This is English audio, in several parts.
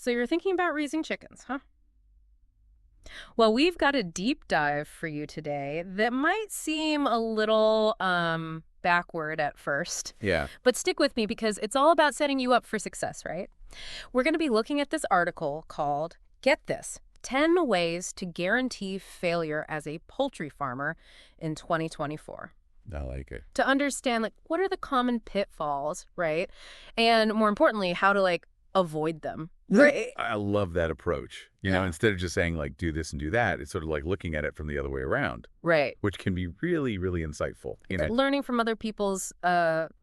So you're thinking about raising chickens, huh? Well, we've got a deep dive for you today that might seem a little backward at first, Yeah. but stick with me because it's all about setting you up for success, right? We're going to be looking at this article called, get this, 10 Ways to Guarantee Failure as a Poultry Farmer in 2024. I like it. To understand, like, what are the common pitfalls, right? And more importantly, how to, like, avoid them, right? I love that approach. Yeah. Instead of just saying like do this and do that, it's sort of like looking at it from the other way around, Right. which can be really, really insightful. Learning from other people's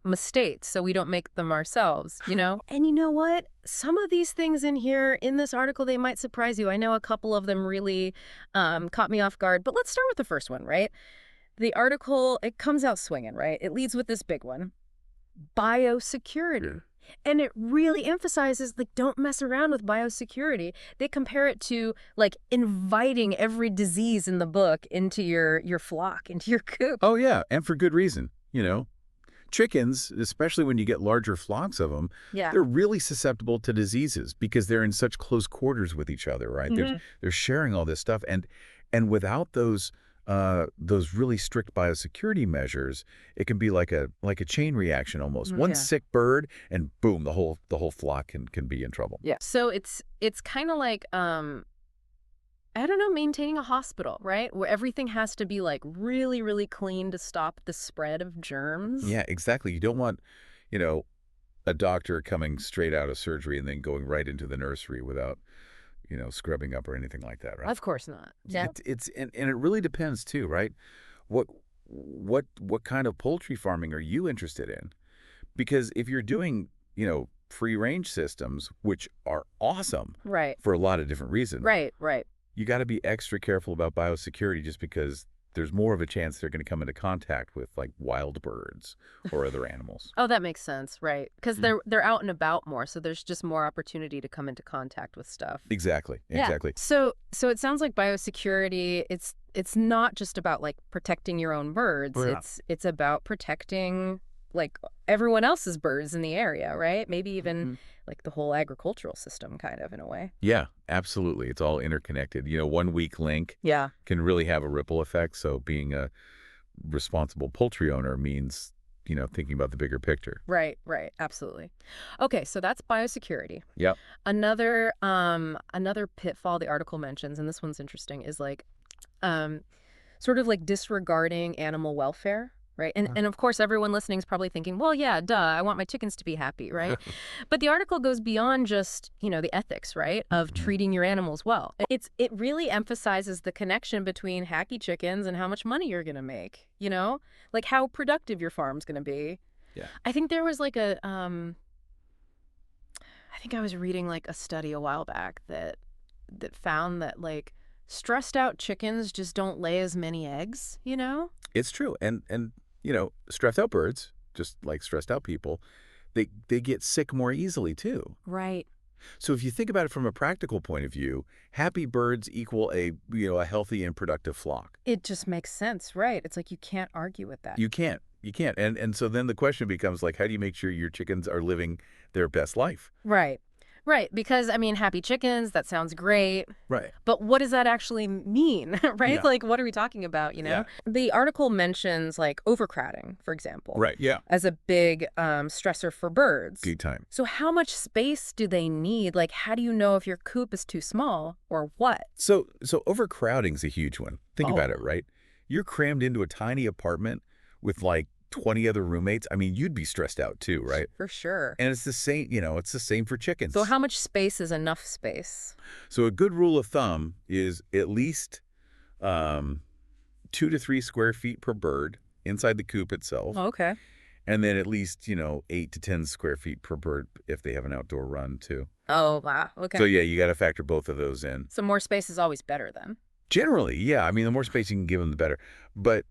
mistakes so we don't make them ourselves, you know? And you know what? Some of these things in here in this article, they might surprise you. I know a couple of them really caught me off guard, but let's start with the first one, right? The article, it comes out swinging, right? It leads with this big one, biosecurity. And it really emphasizes, like, don't mess around with biosecurity. They compare it to, like, inviting every disease in the book into your flock, into your coop. Oh, yeah. And for good reason. Chickens, especially when you get larger flocks of them, Yeah. they're really susceptible to diseases because they're in such close quarters with each other, right? They're sharing all this stuff. And without those really strict biosecurity measures, it can be like a chain reaction almost. One Yeah. sick bird and boom, the whole flock can be in trouble. Yeah. So it's kind of like I don't know, maintaining a hospital, right? Where everything has to be like really, really clean to stop the spread of germs. Yeah, exactly. You don't want, a doctor coming straight out of surgery and then going right into the nursery without, scrubbing up or anything like that, right? Of course not. Yeah. And it really depends too, right? What kind of poultry farming are you interested in? Because if you're doing, free range systems, which are awesome Right. for a lot of different reasons, Right. Right. you got to be extra careful about biosecurity just because there's more of a chance they're going to come into contact with like wild birds or other animals. Oh, that makes sense, right? Because they're out and about more, so there's just more opportunity to come into contact with stuff. Exactly. Yeah. Exactly. So it sounds like biosecurity, it's not just about like protecting your own birds. Yeah. It's about protecting like everyone else's birds in the area, right? Maybe even like the whole agricultural system kind of in a way. Yeah, absolutely. It's all interconnected. One weak link Yeah. can really have a ripple effect. So being a responsible poultry owner means, thinking about the bigger picture. Right, right. Absolutely. Okay, so that's biosecurity. Yep. Another pitfall the article mentions, and this one's interesting, is like sort of like disregarding animal welfare, right? And of course, everyone listening is probably thinking, well, yeah, duh, I want my chickens to be happy, right? But the article goes beyond just, the ethics, right, of treating your animals well. It really emphasizes the connection between happy chickens and how much money you're going to make, like how productive your farm's going to be. Yeah. I think there was like I think I was reading like a study a while back that found that like stressed out chickens just don't lay as many eggs, It's true. And stressed out birds, just like stressed out people, they get sick more easily too. Right. So if you think about it from a practical point of view, happy birds equal a healthy and productive flock. It just makes sense, right? It's like you can't argue with that. You can't. And so then the question becomes like, how do you make sure your chickens are living their best life? Right. Right. Because, happy chickens, that sounds great. Right. But what does that actually mean, right? Yeah. Like, what are we talking about, Yeah. The article mentions, like, overcrowding, for example. Right. Yeah. As a big stressor for birds. Good time. So how much space do they need? Like, how do you know if your coop is too small or what? So overcrowding's a huge one. Think about Oh. it, right? You're crammed into a tiny apartment with like 20 other roommates. I mean, you'd be stressed out too, right? For sure. And it's the same, it's the same for chickens. So how much space is enough space? So a good rule of thumb is at least 2 to 3 square feet per bird inside the coop itself. Okay. And then at least, 8 to 10 square feet per bird if they have an outdoor run too. Oh, wow. Okay. So yeah, you got to factor both of those in. So more space is always better then. Generally, yeah. I mean, the more space you can give them, the better. But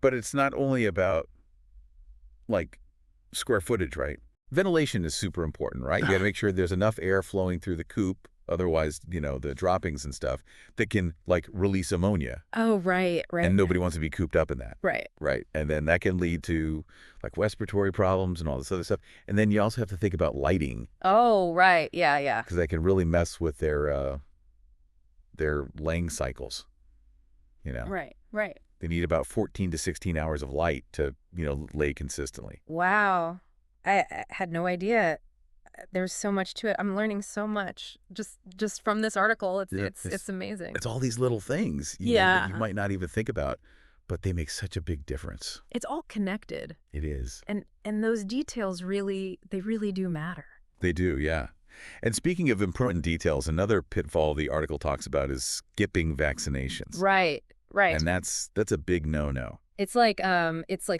it's not only about like square footage, right? Ventilation is super important, right? You got to make sure there's enough air flowing through the coop otherwise, the droppings and stuff, that can, like, release ammonia. Oh, right, right. And nobody wants to be cooped up in that. Right. Right. And then that can lead to, like, respiratory problems and all this other stuff. And then you also have to think about lighting, Oh, right. Yeah, yeah. because that can really mess with their laying cycles. Right, right. They need about 14 to 16 hours of light to, lay consistently. Wow. I had no idea. There's so much to it. I'm learning so much just from this article. Yeah, It's amazing. It's all these little things, that you Yeah. might not even think about, but they make such a big difference. It's all connected. It is. And those details really do matter. They do, yeah. And speaking of important details, another pitfall the article talks about is skipping vaccinations. Right, right. And that's a big no-no. It's like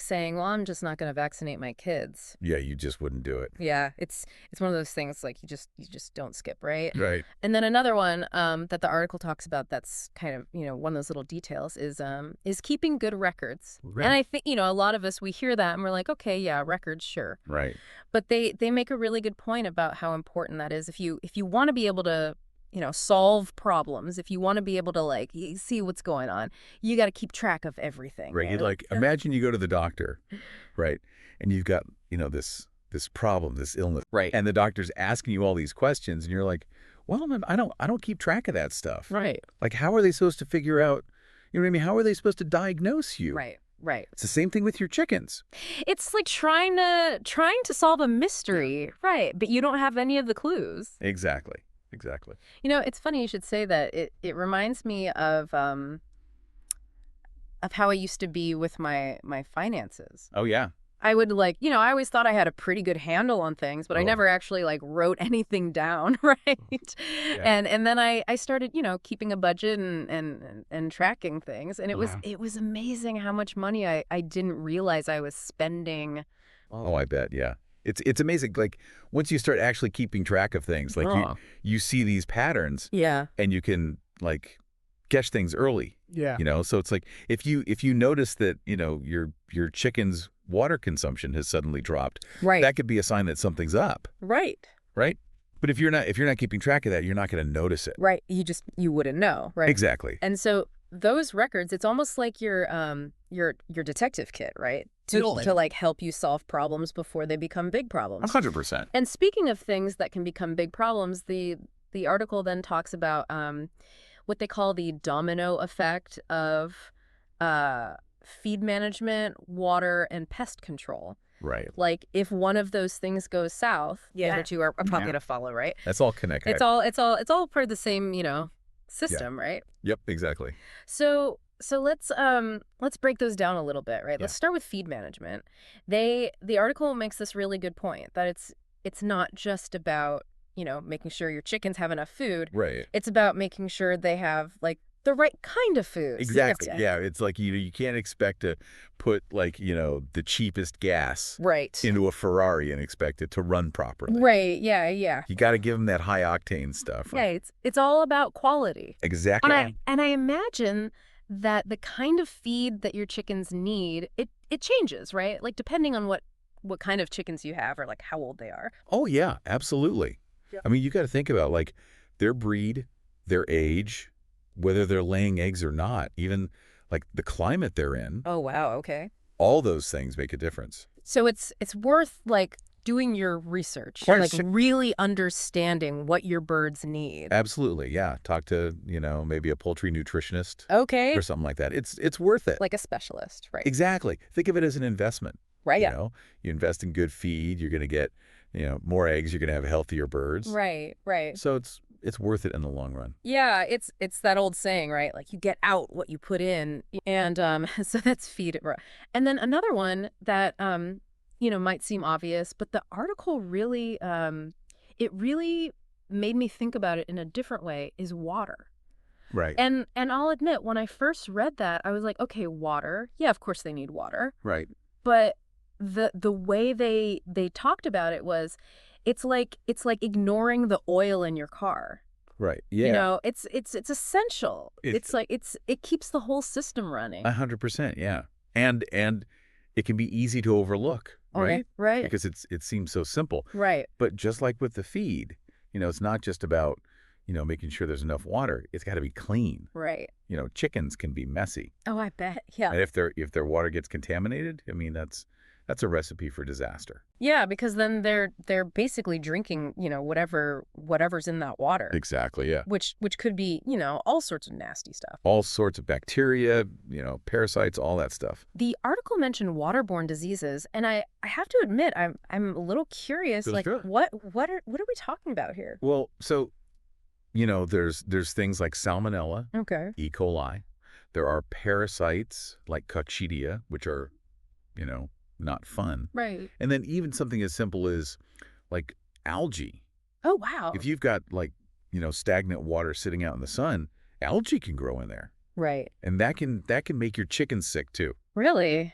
saying, "Well, I'm just not going to vaccinate my kids." Yeah, you just wouldn't do it. Yeah, it's one of those things like you just don't skip, right? Right. And then another one that the article talks about that's kind of, one of those little details is keeping good records. Right. And I think, a lot of us, we hear that and we're like, "Okay, yeah, records, sure." Right. But they make a really good point about how important that is if you want to be able to solve problems, if you want to be able to like see what's going on, you got to keep track of everything. Right. Right? Like, imagine you go to the doctor, right? And you've got, this problem, this illness. Right. And the doctor's asking you all these questions, and you're like, well, I don't keep track of that stuff. Right. Like, how are they supposed to figure out, you know what I mean? How are they supposed to diagnose you? Right. Right. It's the same thing with your chickens. It's like trying to solve a mystery, right? But you don't have any of the clues. Exactly. Exactly. It's funny you should say that. It reminds me of how I used to be with my finances. Oh, yeah. I would I always thought I had a pretty good handle on things, but I Oh. never actually like wrote anything down, right? Yeah. And then I started, keeping a budget and tracking things, and it was amazing how much money I didn't realize I was spending. Oh, I bet. Yeah. It's amazing. Like, once you start actually keeping track of things, like you see these patterns, Yeah. and you can, like, catch things early. Yeah. So it's like if you notice that, your chicken's water consumption has suddenly dropped, Right. that could be a sign that something's up, Right. right? But if you're not keeping track of that, you're not going to notice it. Right. You wouldn't know, right? Exactly. And so those records, it's almost like your detective kit, right? Totally. To like help you solve problems before they become big problems. 100%. And speaking of things that can become big problems, the article then talks about what they call the domino effect of feed management, water, and pest control. Right. Like if one of those things goes south, the Yeah. other two are probably going to follow, right? That's all connected. It's all part of the same, system, right? Yep, exactly. So let's break those down a little bit, right? Yeah. Let's start with feed management. The article makes this really good point that it's not just about, making sure your chickens have enough food. Right. It's about making sure they have like the right kind of food. Exactly. Yeah, it's like you can't expect to put, like, the cheapest gas Right. into a Ferrari and expect it to run properly. Right. Yeah, yeah. You got to give them that high octane stuff. Yeah, it's all about quality. Exactly. And I imagine that the kind of feed that your chickens need, it changes, right? Like depending on what kind of chickens you have or like how old they are. Oh, yeah, absolutely. Yeah. I mean, you got to think about, like, their breed, their age, whether they're laying eggs or not, even like the climate they're in. Oh, wow. Okay. All those things make a difference. So it's worth like doing your research, Right. like really understanding what your birds need. Absolutely, yeah. Talk to, maybe a poultry nutritionist Okay. or something like that. It's worth it. Like a specialist, right? Exactly. Think of it as an investment. Right. You Yeah. know, you invest in good feed, you're going to get, more eggs, you're going to have healthier birds. Right. Right. So it's worth it in the long run. Yeah, it's that old saying, right? Like you get out what you put in, and so that's feed it. And then another one that might seem obvious, but the article really it really made me think about it in a different way is water. Right. And I'll admit, when I first read that, I was like, okay, water. Yeah, of course they need water. Right. But the way they talked about it was, it's like ignoring the oil in your car. Right. Yeah. It's essential. It keeps the whole system running. 100%. Yeah. And it can be easy to overlook. Right. Okay, right. Because it seems so simple. Right. But just like with the feed, it's not just about, making sure there's enough water, it's got to be clean. Right. Chickens can be messy. Oh, I bet. Yeah. And if their water gets contaminated, I mean, that's a recipe for disaster. Yeah, because then they're basically drinking, whatever's in that water, Exactly, yeah. which could be, all sorts of nasty stuff. All sorts of bacteria, parasites, all that stuff. The article mentioned waterborne diseases, and I have to admit I'm a little curious. Feels Like, good. what are we talking about here? Well, so, there's things like Salmonella, Okay. E. coli. There are parasites like Coccidia, which are, not fun. Right. And then even something as simple as like algae. Oh, wow. If you've got like, stagnant water sitting out in the sun, algae can grow in there. Right. And that can make your chickens sick too. Really?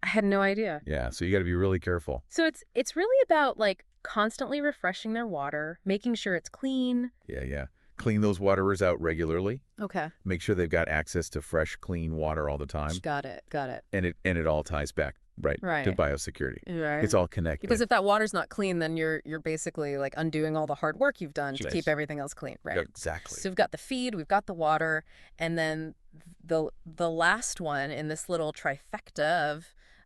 I had no idea. Yeah, so you got to be really careful. So it's really about like constantly refreshing their water, making sure it's clean. Yeah. Clean those waterers out regularly. Okay. Make sure they've got access to fresh, clean water all the time. Got it. And it all ties back to biosecurity. Right. It's all connected. Because if that water's not clean, then you're basically like undoing all the hard work you've done to Yes. keep everything else clean, right? Exactly. So we've got the feed, we've got the water, and then the last one in this little trifecta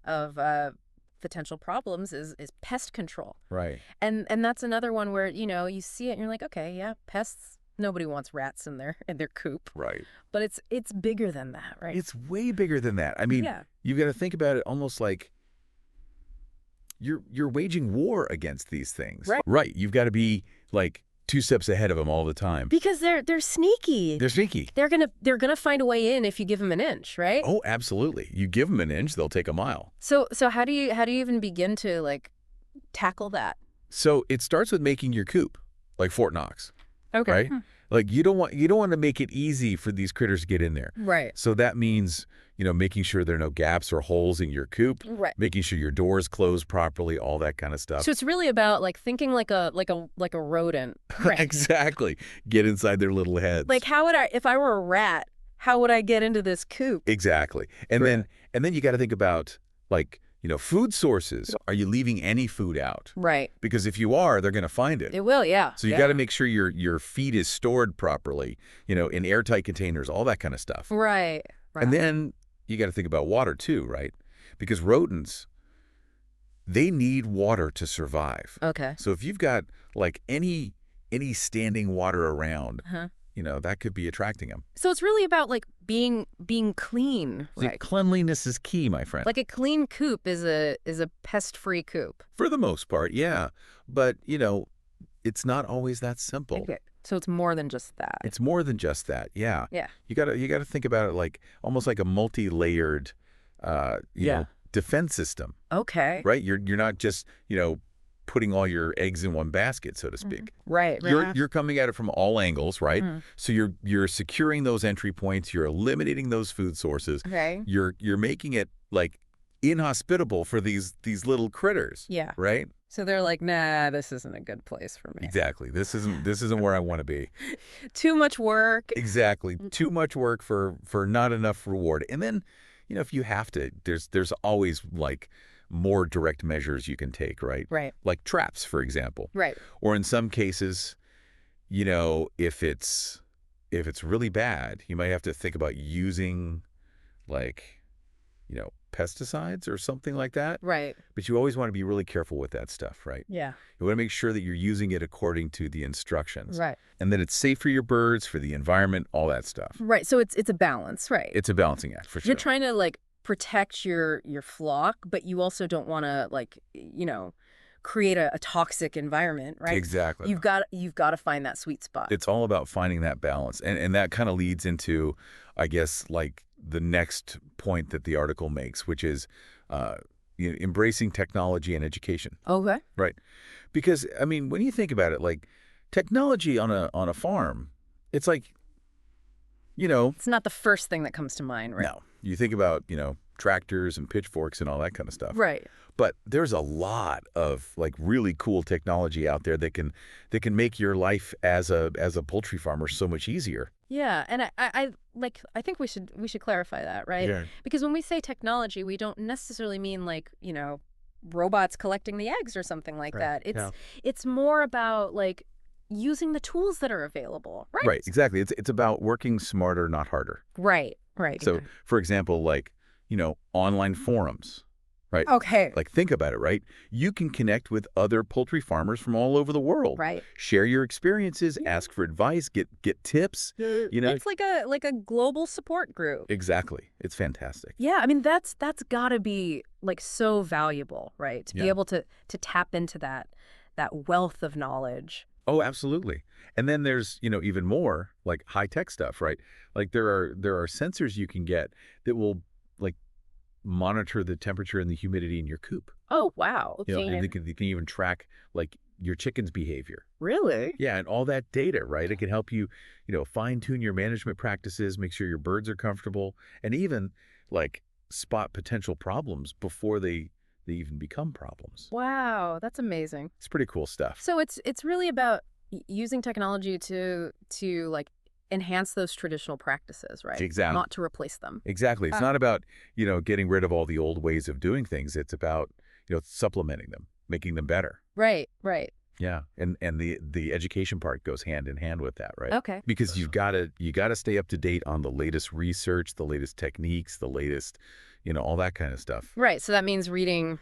of potential problems is pest control. Right. And that's another one where, you see it and you're like, okay, yeah, pests. Nobody wants rats in their coop. Right. But it's bigger than that, right? It's way bigger than that. I mean, Yeah. you've got to think about it almost like you're waging war against these things. Right. Right. You've got to be like 2 steps ahead of them all the time. Because they're sneaky. They're sneaky. They're gonna find a way in if you give them an inch, right? Oh, absolutely. You give them an inch, they'll take a mile. So how do you even begin to like tackle that? So it starts with making your coop like Fort Knox. Okay. Right? Like you don't want to make it easy for these critters to get in there. Right. So that means, making sure there are no gaps or holes in your coop, Right. making sure your doors close properly, all that kind of stuff. So it's really about like thinking like a rodent. Right. Exactly. Get inside their little heads. Like if I were a rat, how would I get into this coop? Exactly. And then you got to think about like, food sources. Are you leaving any food out? Right. Because if you are, they're going to find it. It will, yeah. So you got to make sure your feed is stored properly, in airtight containers, all that kind of stuff. Right. And then you got to think about water too, right? Because rodents, they need water to survive. Okay. So if you've got like any standing water around, that could be attracting them. So it's really about like being clean, See, right? cleanliness is key, my friend. Like a clean coop is a pest-free coop. For the most part, yeah. But, it's not always that simple. Okay. So it's more than just that. It's more than just that, yeah. Yeah. You gotta think about it like almost like a multi-layered, defense system, Okay. right? You're not just putting all your eggs in one basket, so to speak. Right. You're coming at it from all angles, right? Mhm. So you're securing those entry points. You're eliminating those food sources. Okay. You're making it like inhospitable for these little critters. Yeah. Right. So they're like, nah, this isn't a good place for me. Exactly. This isn't where I want to be. Too much work. Exactly. Too much work for not enough reward. And then, if you have to, there's always like more direct measures you can take, right? Right. Like traps, for example. Right. Or in some cases, if it's really bad, you might have to think about using like, pesticides or something like that. Right. But you always want to be really careful with that stuff, right? Yeah. You want to make sure that you're using it according to the instructions. Right. And that it's safe for your birds, for the environment, all that stuff. Right. So it's a balance, right? It's a balancing act, for sure. You're trying to like protect your flock, but you also don't want to like, create a toxic environment, right? Exactly. You've got to find that sweet spot. It's all about finding that balance. And that kind of leads into, I guess, like the next point that the article makes, which is embracing technology and education. Okay. Right. Because, I mean, when you think about it, like technology on a farm, it's like, It's not the first thing that comes to mind, right? no. You think about, tractors and pitchforks and all that kind of stuff. Right. But there's a lot of like really cool technology out there that can make your life as a poultry farmer so much easier. Yeah, and I think we should clarify that, right? Yeah. Because when we say technology, we don't necessarily mean like, robots collecting the eggs or something like Right. that. Yeah. It's more about like, using the tools that are available, right? Right, exactly. It's about working smarter, not harder. Right, right. So, for example, like, online forums, right? Okay. Like, think about it, right? You can connect with other poultry farmers from all over the world. Right. Share your experiences, ask for advice, get tips, It's like a global support group. Exactly. It's fantastic. Yeah, I mean that's got to be like so valuable, right? To be Yeah. able to tap into that wealth of knowledge. Oh, absolutely. And then there's, even more like high-tech stuff, right? Like there are sensors you can get that will like monitor the temperature and the humidity in your coop. Oh, wow. And they can even track like your chicken's behavior. Really? Yeah, and all that data, right? It can help you, fine-tune your management practices, make sure your birds are comfortable, and even like spot potential problems before they even become problems. Wow, that's amazing. It's pretty cool stuff. So it's really about using technology to like enhance those traditional practices, right? Exactly. Not to replace them. Exactly. It's not about, getting rid of all the old ways of doing things. It's about, supplementing them, making them better. Right, right. Yeah. And the education part goes hand in hand with that, right? Okay. Because you gotta stay up to date on the latest research, the latest techniques, the latest, all that kind of stuff. Right. So that means reading,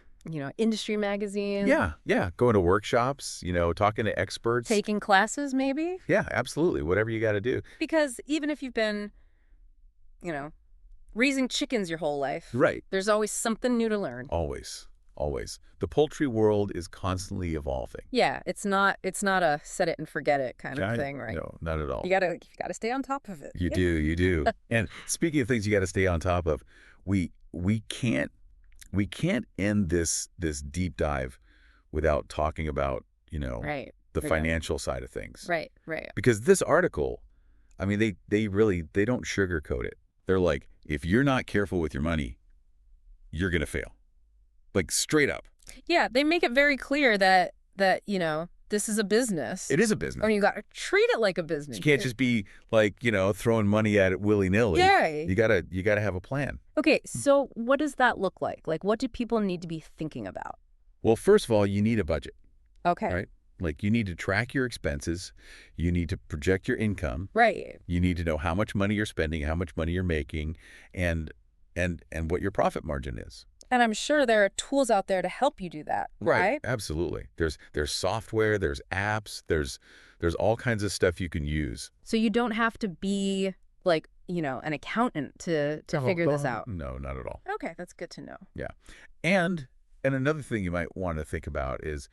industry magazines. Yeah, yeah. Going to workshops, talking to experts. Taking classes, maybe? Yeah, absolutely. Whatever you got to do. Because even if you've been, raising chickens your whole life, Right. there's always something new to learn. Always. Always. The poultry world is constantly evolving. Yeah, it's not a set it and forget it kind of thing, right? No, not at all. You gotta stay on top of it. You do, you do. And speaking of things you got to stay on top of, we can't end this deep dive without talking about, Right. the financial side of things. Right, right. Because this article, I mean, they don't sugarcoat it. They're like, if you're not careful with your money, you're going to fail. Like straight up. Yeah, they make it very clear that this is a business. It is a business. Or you got to treat it like a business. You can't just be like, throwing money at it willy-nilly. Yeah. You gotta have a plan. Okay, so what does that look like? Like, what do people need to be thinking about? Well, first of all, you need a budget. Okay. Right? Like you need to track your expenses. You need to project your income. Right. You need to know how much money you're spending, how much money you're making, and what your profit margin is. And I'm sure there are tools out there to help you do that, right? Absolutely. There's software, there's apps, there's all kinds of stuff you can use. So you don't have to be like, an accountant to figure this out. No, not at all. Okay, that's good to know. Yeah. And another thing you might want to think about is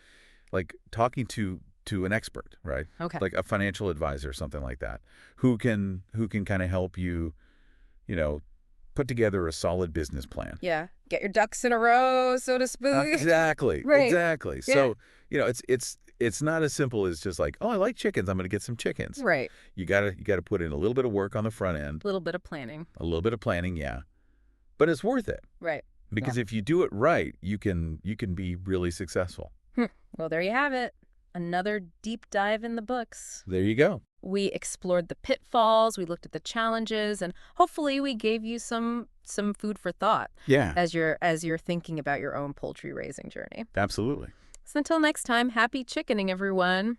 like talking to an expert, right? Okay. Like a financial advisor or something like that, who can kind of help you, put together a solid business plan. Yeah. Get your ducks in a row, so to speak. Exactly. Right. Exactly. Yeah. So, it's not as simple as just like, oh, I like chickens, I'm going to get some chickens. Right. You got to put in a little bit of work on the front end. A little bit of planning. A little bit of planning, yeah. But it's worth it. Right. Because if you do it right, you can be really successful. Well, there you have it. Another deep dive in the books. There you go. We explored the pitfalls, we looked at the challenges, and hopefully we gave you some food for thought. Yeah. As you're thinking about your own poultry raising journey. Absolutely. So until next time, happy chickening, everyone.